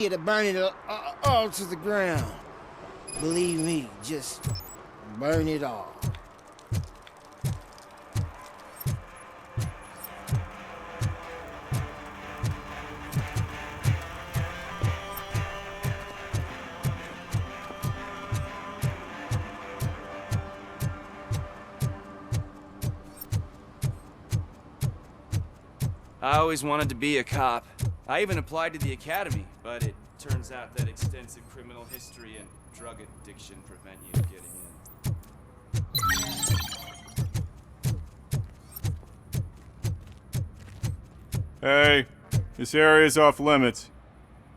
to burn it all to the ground. Believe me, just burn it all. I always wanted to be a cop. I even applied to the academy, but it turns out that extensive criminal history and drug addiction prevent you getting in. Hey, this area's off limits.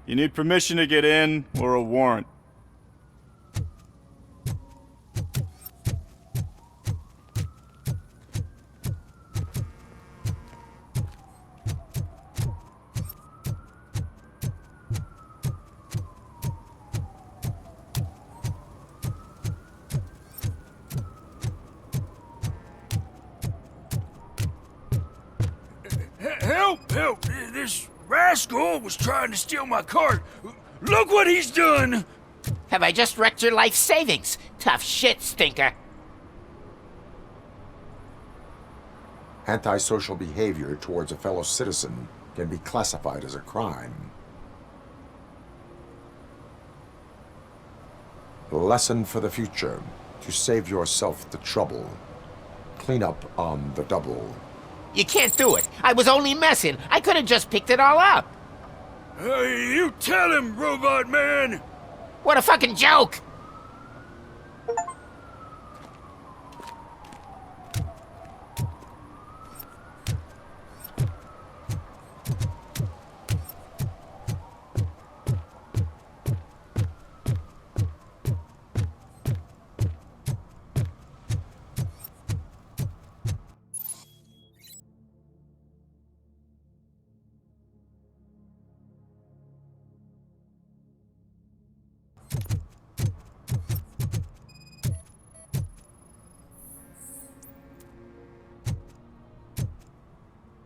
You need permission to get in or a warrant. Help! Help! This rascal was trying to steal my cart. Look what he's done! Have I just wrecked your life savings? Tough shit, stinker. Antisocial behavior towards a fellow citizen can be classified as a crime. Lesson for the future: to save yourself the trouble. Clean up on the double. You can't do it. I was only messing. I could have just picked it all up. Hey, you tell him, Robot Man! What a fucking joke!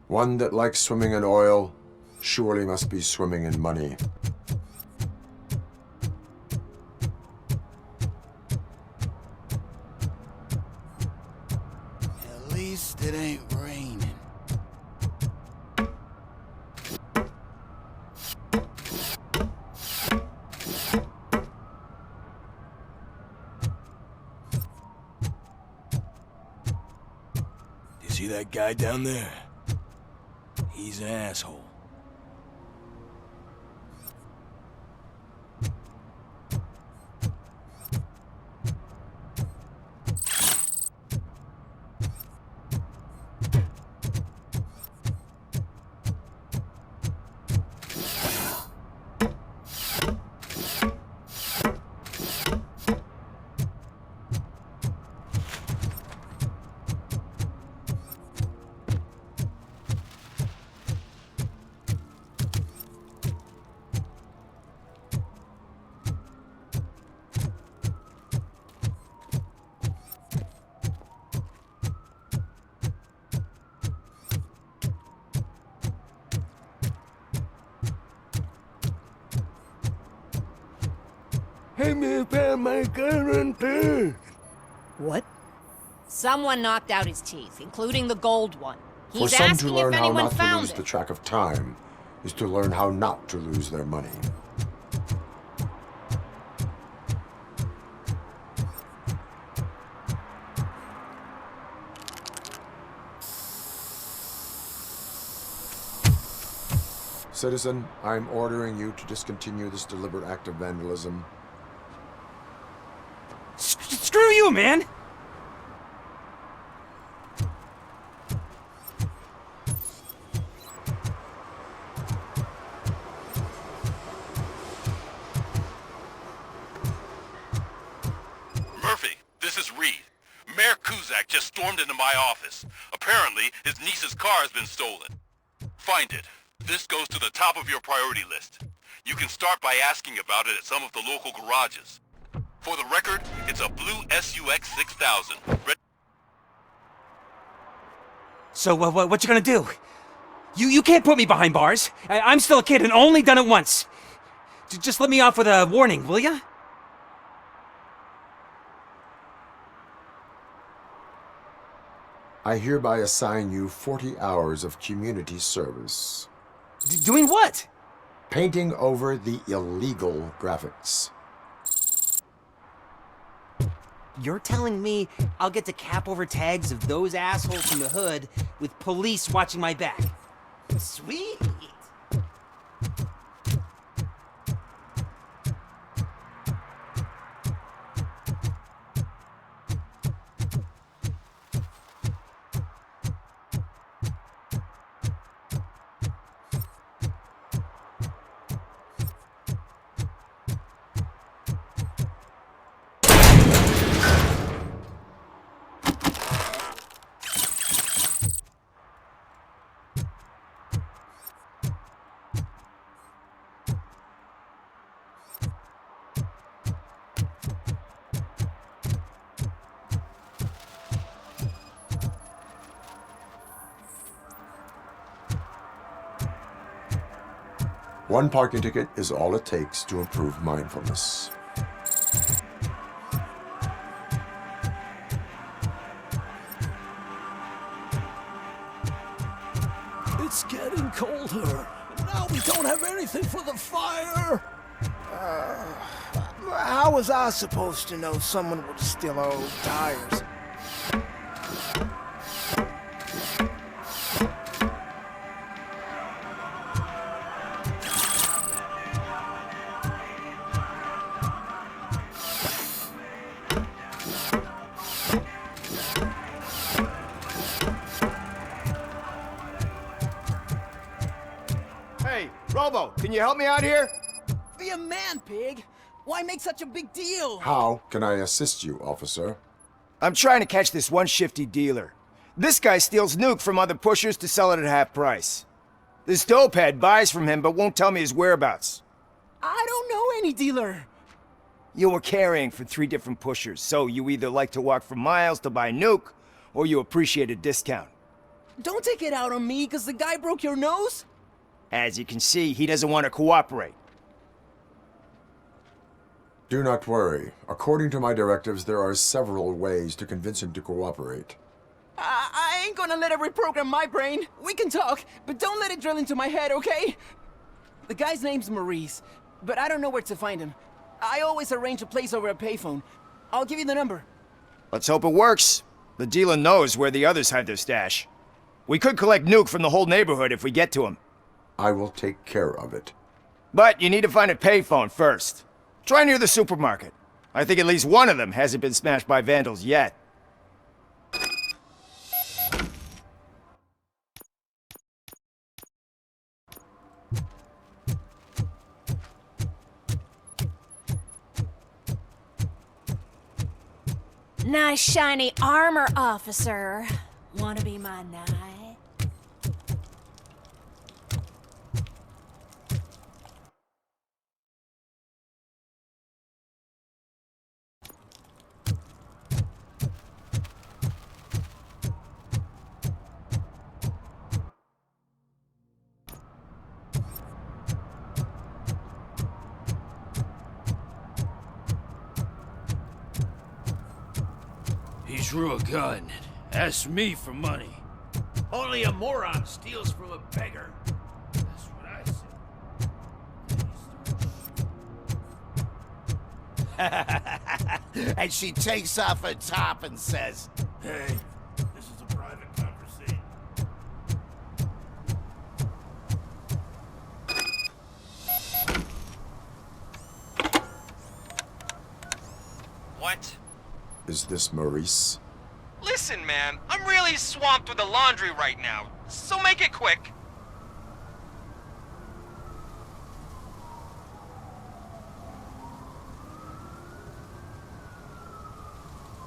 One that likes swimming in oil surely must be swimming in money. At least it ain't raining. You see that guy down there? He's an asshole. Hey, me found my gun too. What? Someone knocked out his teeth, including the gold one. For He's some, to asking learn if how anyone not to found lose it. the track of time is to learn how not to lose their money. Citizen, I'm ordering you to discontinue this deliberate act of vandalism. Screw you, man! Murphy, this is Reed. Mayor Kuzak just stormed into my office. Apparently, his niece's car has been stolen. Find it. This goes to the top of your priority list. You can start by asking about it at some of the local garages. For the record, it's a blue SUX 6000. So, what you gonna do? You can't put me behind bars. I'm still a kid and only done it once. Just let me off with a warning, will ya? I hereby assign you 40 hours of community service. Doing what? Painting over the illegal graphics. You're telling me I'll get to cap over tags of those assholes in the hood with police watching my back? Sweet! One parking ticket is all it takes to improve mindfulness. It's getting colder. Now we don't have anything for the fire. How was I supposed to know someone would steal our old tires? Hey, Robo, can you help me out here? Be a man, pig! Why make such a big deal? How can I assist you, officer? I'm trying to catch this one shifty dealer. This guy steals nuke from other pushers to sell it at half price. This dopehead buys from him but won't tell me his whereabouts. I don't know any dealer. You were carrying for 3 different pushers, so you either like to walk for miles to buy nuke, or you appreciate a discount. Don't take it out on me, because the guy broke your nose? As you can see, he doesn't want to cooperate. Do not worry. According to my directives, there are several ways to convince him to cooperate. I ain't gonna let it reprogram my brain. We can talk, but don't let it drill into my head, okay? The guy's name's Maurice, but I don't know where to find him. I always arrange a place over a payphone. I'll give you the number. Let's hope it works. The dealer knows where the others hide their stash. We could collect nuke from the whole neighborhood if we get to him. I will take care of it. But you need to find a payphone first. Try near the supermarket. I think at least one of them hasn't been smashed by vandals yet. Nice shiny armor, officer. Wanna be my knight? He drew a gun and asked me for money. Only a moron steals from a beggar. That's what I said. And she takes off her top and says, Hey, this is a private conversation. What? Is this Maurice? Listen, man, I'm really swamped with the laundry right now, so make it quick.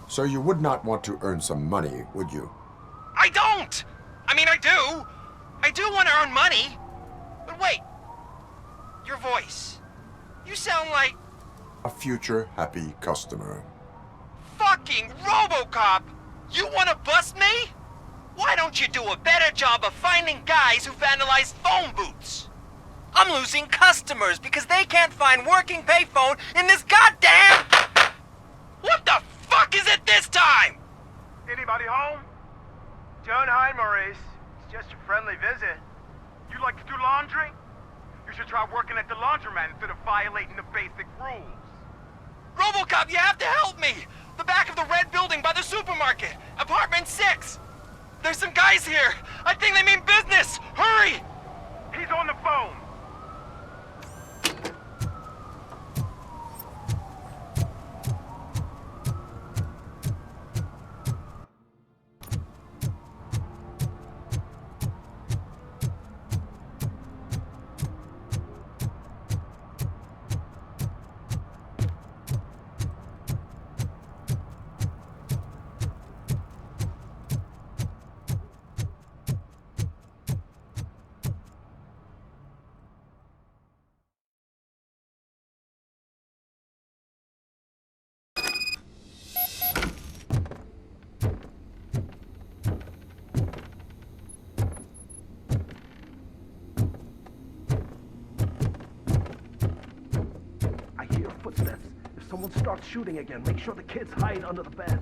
So you would not want to earn some money, would you? I don't! I mean, I do. I do want to earn money. But wait. Your voice. You sound like... A future happy customer. Fucking Robocop! You want to bust me? Why don't you do a better job of finding guys who vandalize phone booths? I'm losing customers because they can't find working payphone in this goddamn... What the fuck is it this time? Anybody home? Don't hide, Maurice. It's just a friendly visit. You like to do laundry? You should try working at the laundromat instead of violating the basic rules. Robocop, you have to help me! The back of the red building by the supermarket. Apartment 6. There's some guys here. I think they mean business. Hurry! He's on the phone. Footsteps. If someone starts shooting again, make sure the kids hide under the bed.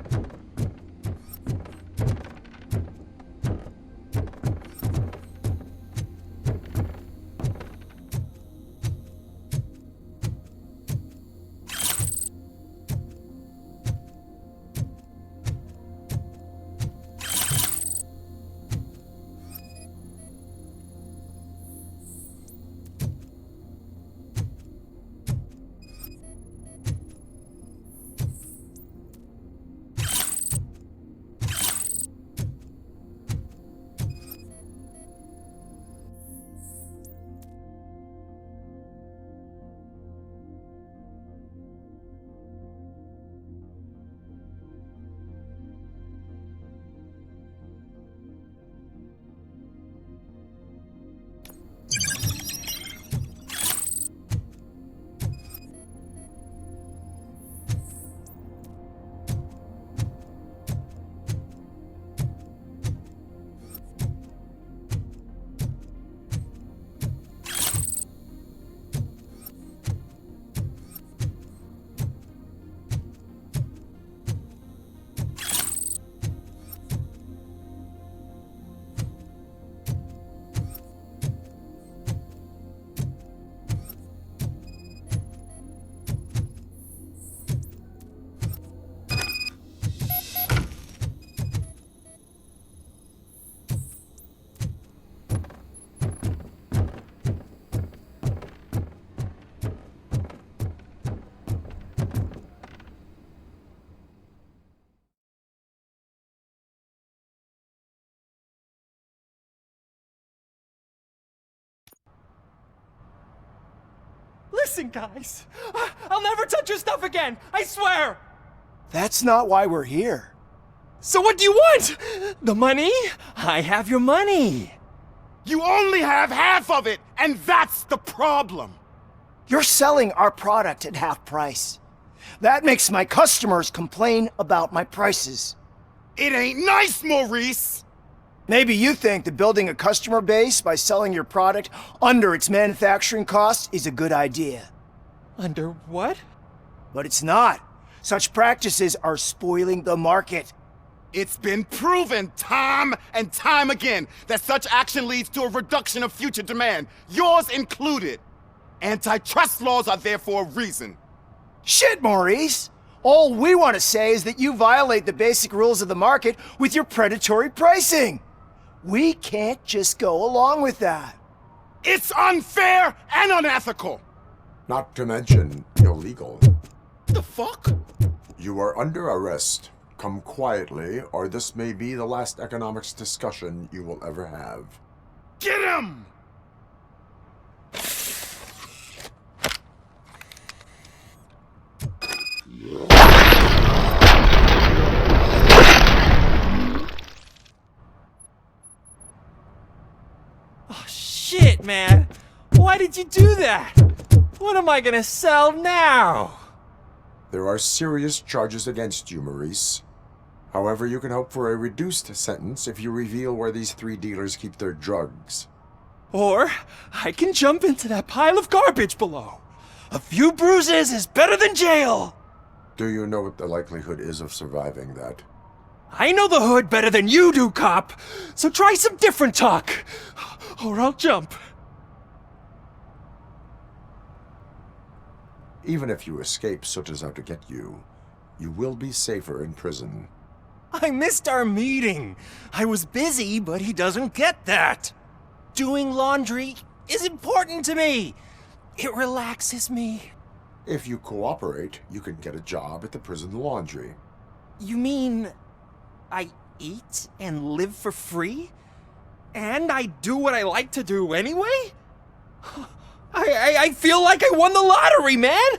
Listen, guys. I'll never touch your stuff again. I swear. That's not why we're here. So what do you want? The money? I have your money. You only have half of it, and that's the problem. You're selling our product at half price. That makes my customers complain about my prices. It ain't nice, Maurice. Maybe you think that building a customer base by selling your product under its manufacturing cost is a good idea. Under what? But it's not. Such practices are spoiling the market. It's been proven time and time again that such action leads to a reduction of future demand, yours included. Antitrust laws are there for a reason. Shit, Maurice! All we want to say is that you violate the basic rules of the market with your predatory pricing. We can't just go along with that. It's unfair and unethical. Not to mention illegal. The fuck? You are under arrest. Come quietly, or this may be the last economics discussion you will ever have. Get him! Oh, shit, man. Why did you do that? What am I gonna sell now? There are serious charges against you, Maurice. However, you can hope for a reduced sentence if you reveal where these 3 dealers keep their drugs. Or I can jump into that pile of garbage below. A few bruises is better than jail. Do you know what the likelihood is of surviving that? I know the hood better than you do, cop. So try some different talk, or I'll jump. Even if you escape Soot is out to get you, you will be safer in prison. I missed our meeting. I was busy, but he doesn't get that. Doing laundry is important to me. It relaxes me. If you cooperate, you can get a job at the prison laundry. You mean I eat and live for free? And I do what I like to do anyway? I feel like I won the lottery, man!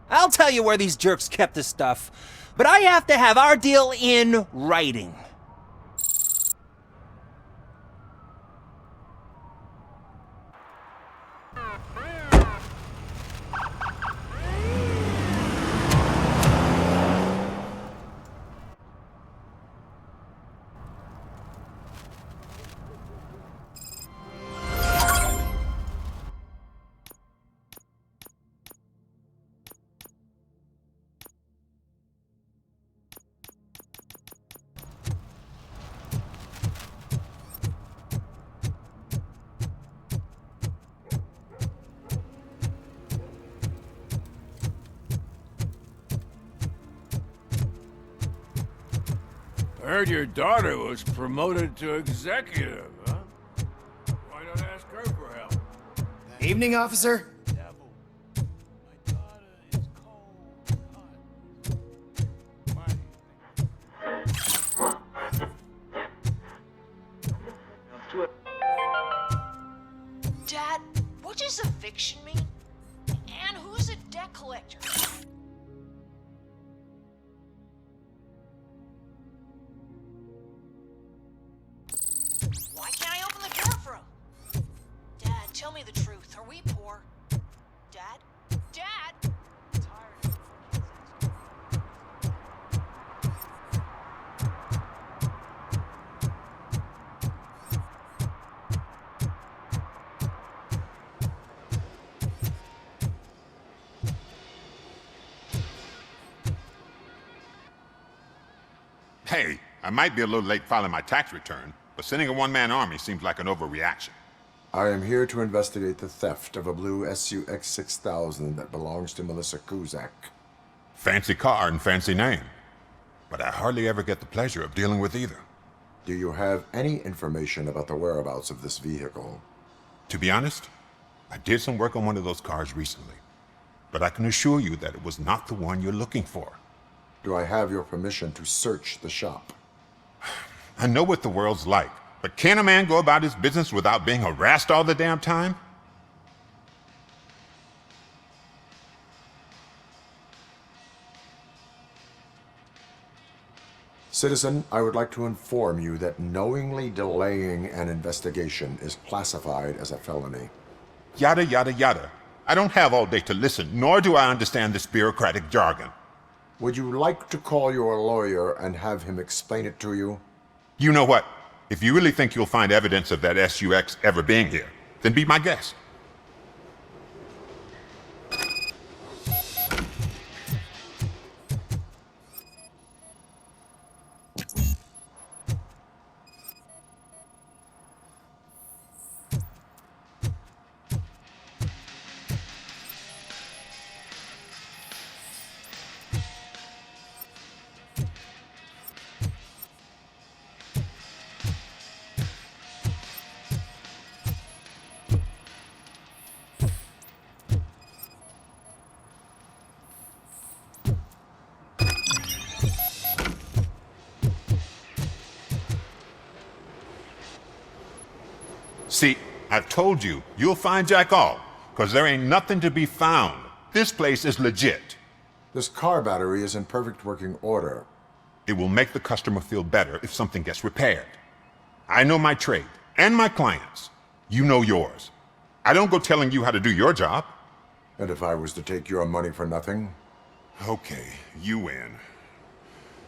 I'll tell you where these jerks kept the stuff, but I have to have our deal in writing. Heard your daughter was promoted to executive, huh? Why not ask her for help? Evening, officer. Dad, what does eviction mean? And who's a debt collector? Why can't I open the door for him? Dad, tell me the truth. Are we poor? Dad? Dad? I'm tired. Hey, I might be a little late filing my tax return, but sending a one-man army seems like an overreaction. I am here to investigate the theft of a blue SUX 6000 that belongs to Melissa Kuzak. Fancy car and fancy name, but I hardly ever get the pleasure of dealing with either. Do you have any information about the whereabouts of this vehicle? To be honest, I did some work on one of those cars recently, but I can assure you that it was not the one you're looking for. Do I have your permission to search the shop? I know what the world's like, but can a man go about his business without being harassed all the damn time? Citizen, I would like to inform you that knowingly delaying an investigation is classified as a felony. Yada, yada, yada. I don't have all day to listen, nor do I understand this bureaucratic jargon. Would you like to call your lawyer and have him explain it to you? You know what? If you really think you'll find evidence of that SUX ever being here, then be my guest. See, I've told you, you'll find Jack all, because there ain't nothing to be found. This place is legit. This car battery is in perfect working order. It will make the customer feel better if something gets repaired. I know my trade, and my clients. You know yours. I don't go telling you how to do your job. And if I was to take your money for nothing? Okay, you win.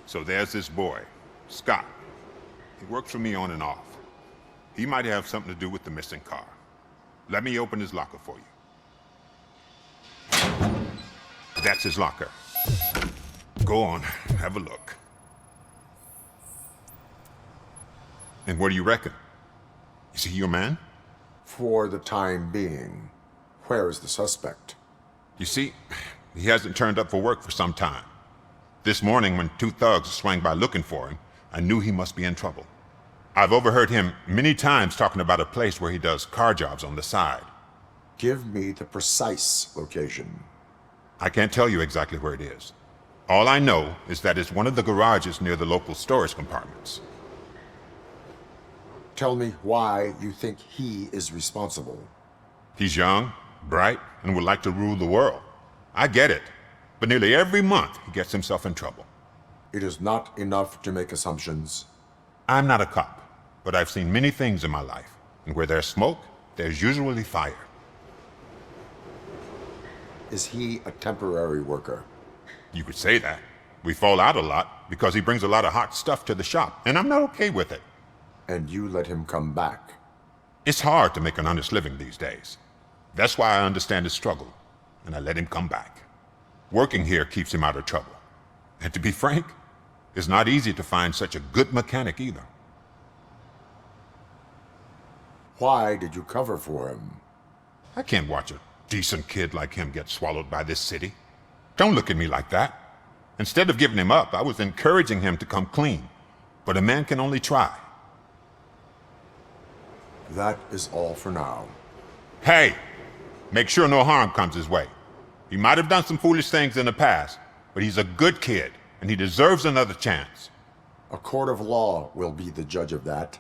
So there's this boy, Scott. He works for me on and off. He might have something to do with the missing car. Let me open his locker for you. That's his locker. Go on, have a look. And what do you reckon? Is he your man? For the time being. Where is the suspect? You see, he hasn't turned up for work for some time. This morning, when two thugs swang by looking for him, I knew he must be in trouble. I've overheard him many times talking about a place where he does car jobs on the side. Give me the precise location. I can't tell you exactly where it is. All I know is that it's one of the garages near the local storage compartments. Tell me why you think he is responsible. He's young, bright, and would like to rule the world. I get it, but nearly every month he gets himself in trouble. It is not enough to make assumptions. I'm not a cop, but I've seen many things in my life, and where there's smoke, there's usually fire. Is he a temporary worker? You could say that. We fall out a lot because he brings a lot of hot stuff to the shop, and I'm not okay with it. And you let him come back? It's hard to make an honest living these days. That's why I understand his struggle, and I let him come back. Working here keeps him out of trouble. And to be frank, it's not easy to find such a good mechanic either. Why did you cover for him? I can't watch a decent kid like him get swallowed by this city. Don't look at me like that. Instead of giving him up, I was encouraging him to come clean. But a man can only try. That is all for now. Hey, make sure no harm comes his way. He might have done some foolish things in the past, but he's a good kid, and he deserves another chance. A court of law will be the judge of that.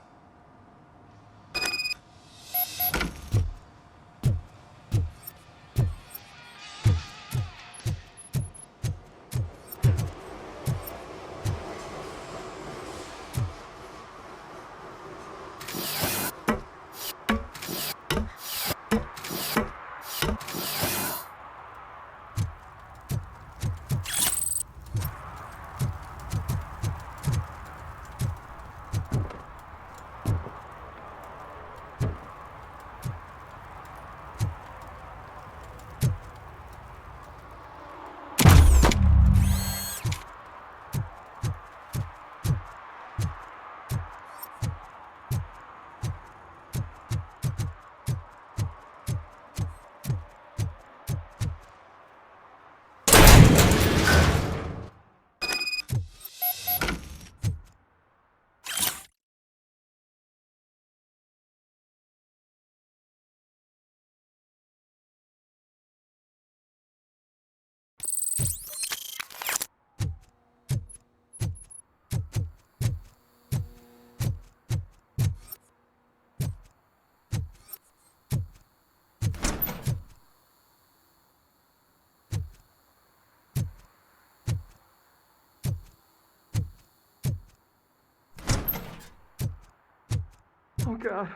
Oh God,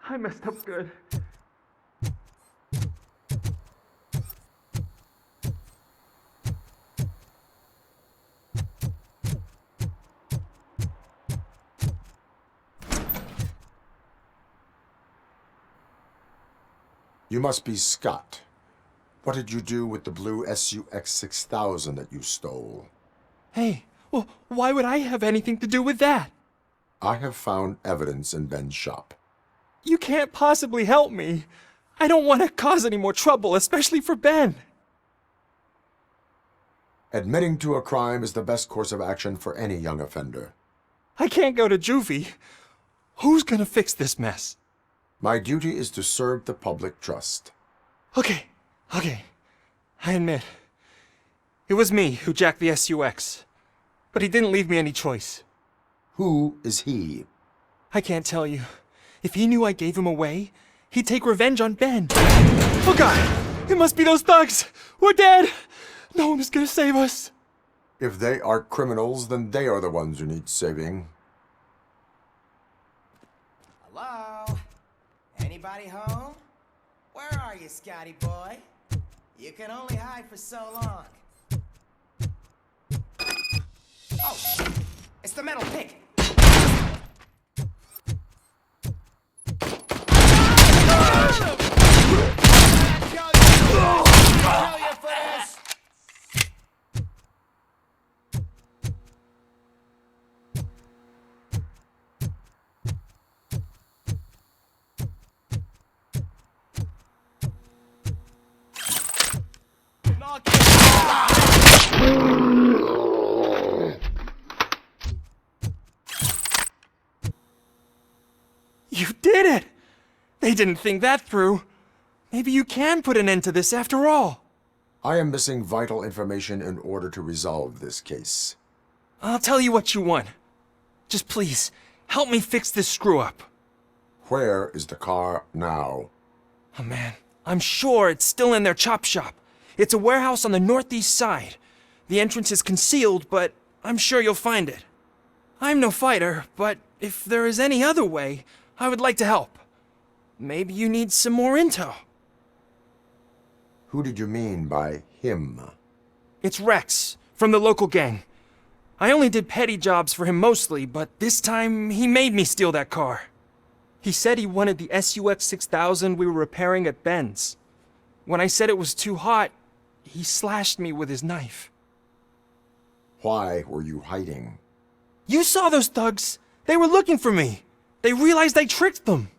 I messed up good. You must be Scott. What did you do with the blue SUX 6000 that you stole? Hey, well, why would I have anything to do with that? I have found evidence in Ben's shop. You can't possibly help me. I don't want to cause any more trouble, especially for Ben. Admitting to a crime is the best course of action for any young offender. I can't go to juvie. Who's gonna fix this mess? My duty is to serve the public trust. Okay. I admit. It was me who jacked the SUX. But he didn't leave me any choice. Who is he? I can't tell you. If he knew I gave him away, he'd take revenge on Ben. Oh God! It must be those thugs! We're dead! No one is gonna save us. If they are criminals, then they are the ones who need saving. Hello? Anybody home? Where are you, Scotty boy? You can only hide for so long. Oh, shit! It's the metal pig! You did it! They didn't think that through. Maybe you can put an end to this after all. I am missing vital information in order to resolve this case. I'll tell you what you want. Just please, help me fix this screw-up. Where is the car now? Oh man, I'm sure it's still in their chop shop. It's a warehouse on the northeast side. The entrance is concealed, but I'm sure you'll find it. I'm no fighter, but if there is any other way, I would like to help. Maybe you need some more intel. Who did you mean by him? It's Rex, from the local gang. I only did petty jobs for him mostly, but this time he made me steal that car. He said he wanted the SUX 6000 we were repairing at Ben's. When I said it was too hot, he slashed me with his knife. Why were you hiding? You saw those thugs! They were looking for me! They realized I tricked them!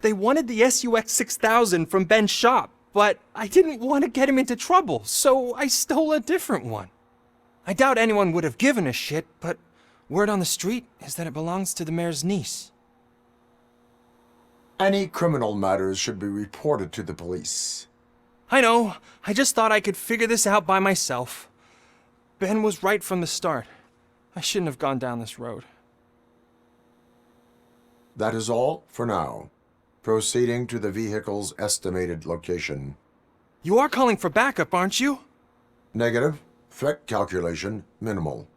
They wanted the SUX 6000 from Ben's shop, but I didn't want to get him into trouble, so I stole a different one. I doubt anyone would have given a shit, but word on the street is that it belongs to the mayor's niece. Any criminal matters should be reported to the police. I know. I just thought I could figure this out by myself. Ben was right from the start. I shouldn't have gone down this road. That is all for now. Proceeding to the vehicle's estimated location. You are calling for backup, aren't you? Negative. Threat calculation minimal.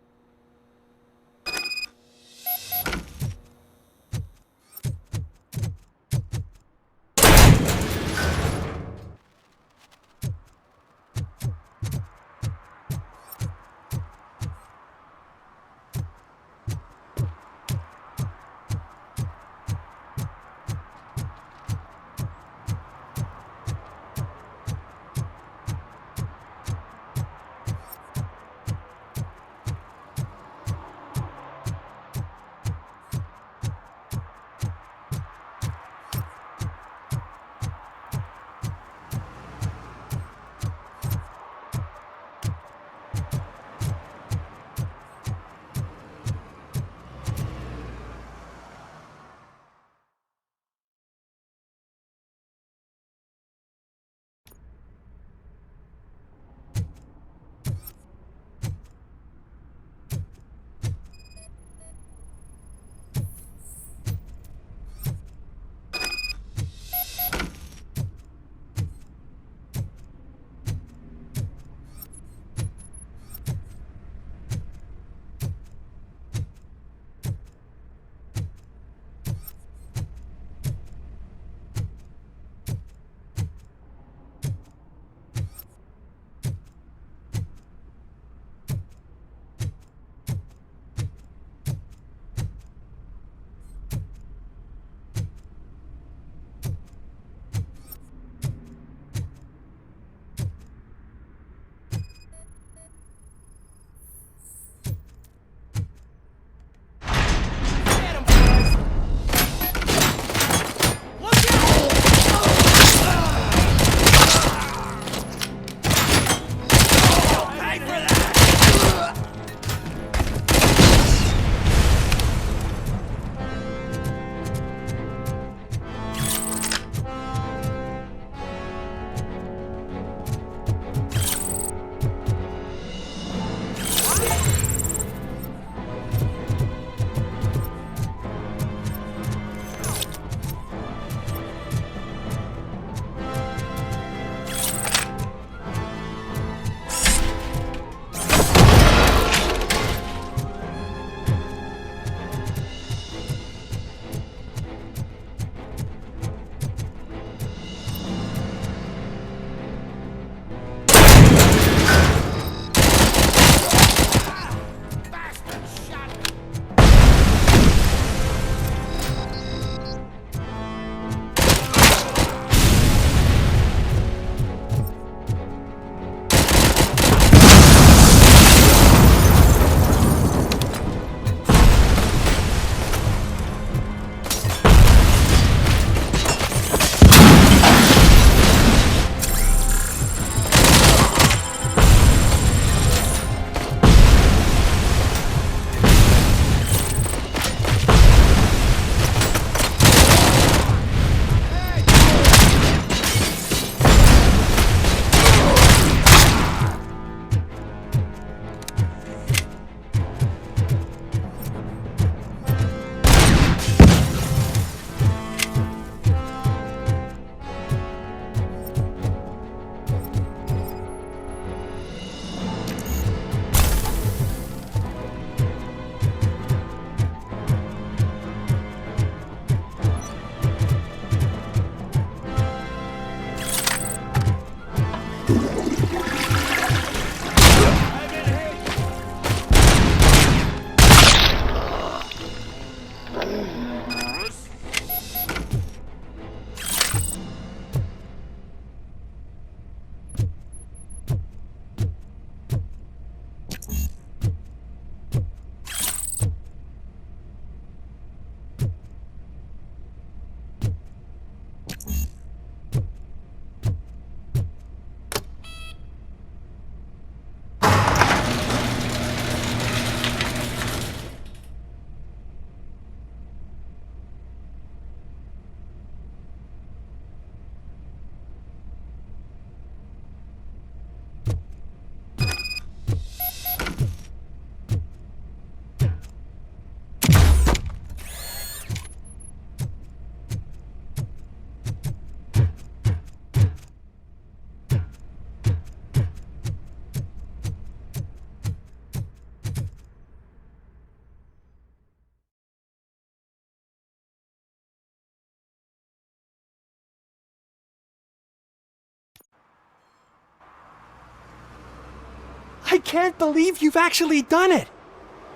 I can't believe you've actually done it!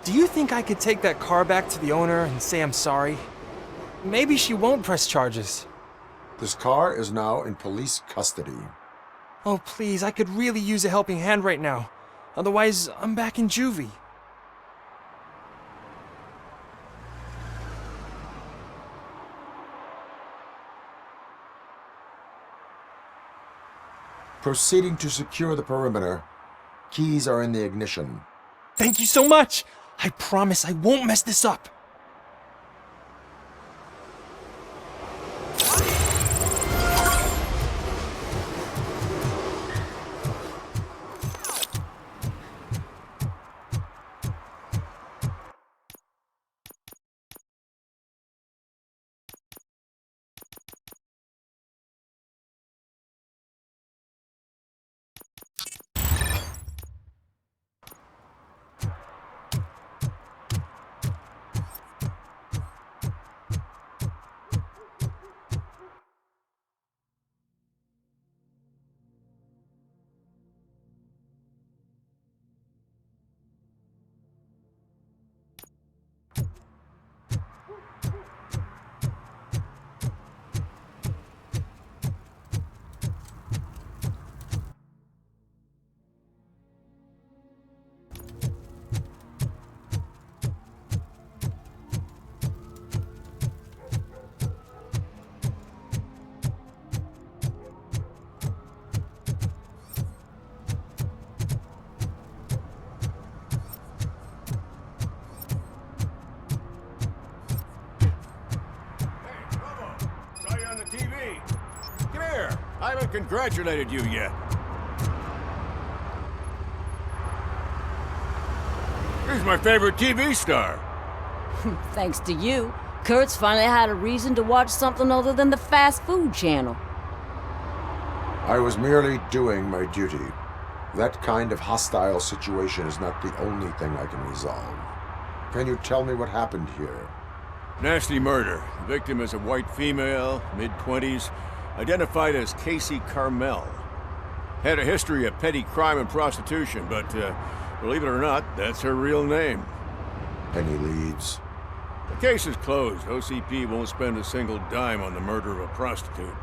Do you think I could take that car back to the owner and say I'm sorry? Maybe she won't press charges. This car is now in police custody. Oh, please, I could really use a helping hand right now. Otherwise, I'm back in juvie. Proceeding to secure the perimeter. Keys are in the ignition. Thank you so much! I promise I won't mess this up. I haven't congratulated you yet. Here's my favorite TV star. Thanks to you, Kurt's finally had a reason to watch something other than the fast food channel. I was merely doing my duty. That kind of hostile situation is not the only thing I can resolve. Can you tell me what happened here? Nasty murder. The victim is a white female, mid-20s, identified as Casey Carmel. Had a history of petty crime and prostitution, but believe it or not, that's her real name. Any leads? The case is closed. OCP won't spend a single dime on the murder of a prostitute.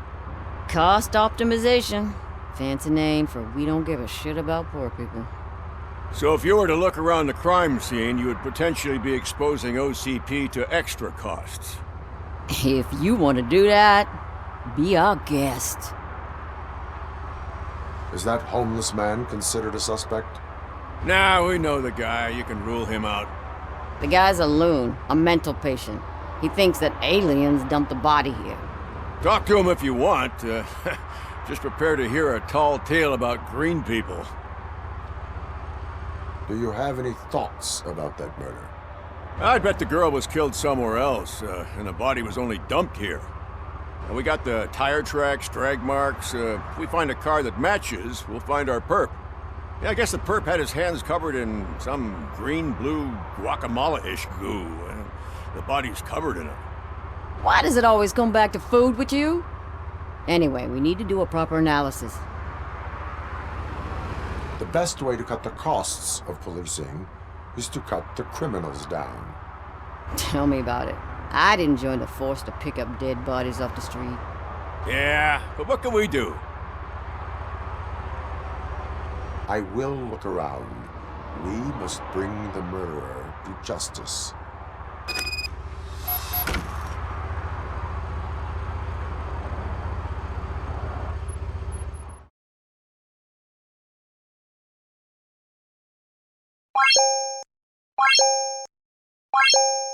Cost optimization. Fancy name for we don't give a shit about poor people. So if you were to look around the crime scene, you would potentially be exposing OCP to extra costs. If you want to do that, be our guest. Is that homeless man considered a suspect? Nah, we know the guy. You can rule him out. The guy's a loon, a mental patient. He thinks that aliens dumped the body here. Talk to him if you want. Just prepare to hear a tall tale about green people. Do you have any thoughts about that murder? I bet the girl was killed somewhere else, and the body was only dumped here. And we got the tire tracks, drag marks. If we find a car that matches, we'll find our perp. Yeah, I guess the perp had his hands covered in some green-blue guacamole-ish goo, and the body's covered in it. Why does it always come back to food with you? Anyway, we need to do a proper analysis. The best way to cut the costs of policing is to cut the criminals down. Tell me about it. I didn't join the force to pick up dead bodies off the street. Yeah, but what can we do? I will look around. We must bring the murderer to justice. What?